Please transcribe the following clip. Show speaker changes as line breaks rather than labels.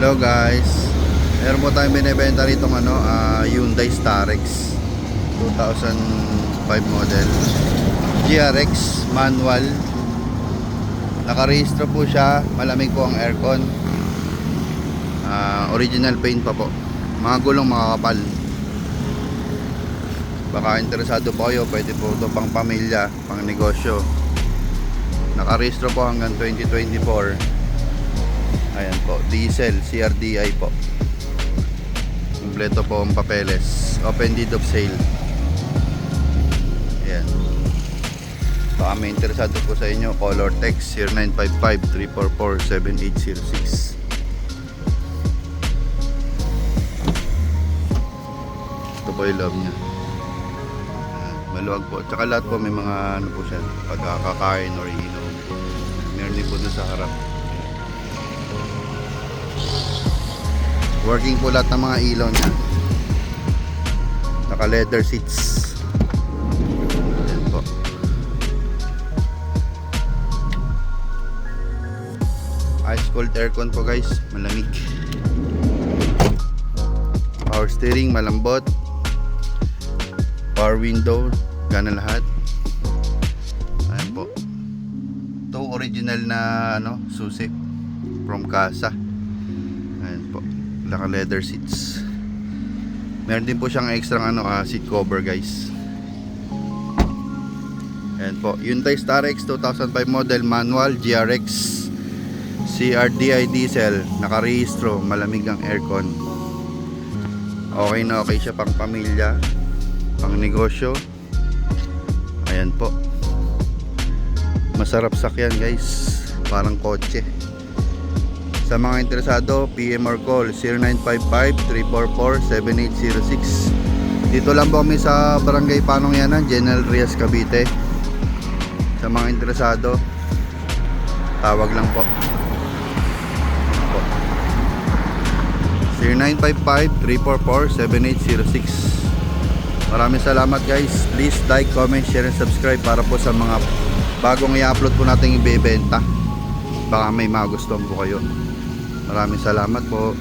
Hello guys, meron po tayong binibenta rito Hyundai Starex 2005 model GRX manual. Nakarehistro po siya, malamig po ang aircon, original paint pa po, mga gulong makakapal. Baka interesado po kayo, pwede po ito pang pamilya, pang negosyo. Nakarehistro po hanggang 2024. Ayan po, diesel, CRDI po. Kompleto po ang papeles. Open deed of sale. Ayan. Baka may interesado po sa inyo, color text 0955-344-7806. Ito po yung loob niya. Maluwag po. Tsaka lahat po may mga po siya, pagkakakain or inom. Meron din po doon sa harap. Working po lahat ng mga ilaw niya. Naka leather seats. Ayan po. Ice cold aircon po guys, malamig. Power steering, malambot. Power window, gana lahat. Ayan po. Ito original na susi from Casa. Ayan po, naka leather seats. Meron din po siyang extra seat cover guys. Ayan po, Hyundai Starex 2005 model manual GRX CRDI diesel, nakarehistro, malamig ang aircon. Okay na okay siya pang pamilya, pang negosyo. Ayan po, masarap sakyan guys, parang kotse. Sa mga interesado, PM or call 0955-344-7806. Dito lang po kami sa Barangay Panongyanan, General Trias, Cavite. Sa mga interesado, tawag lang po. 0955-344-7806. Maraming salamat guys. Please like, comment, share, and subscribe para po sa mga bagong i-upload po natin ibebenta. Baka may magustuhan po kayo. Maraming salamat po.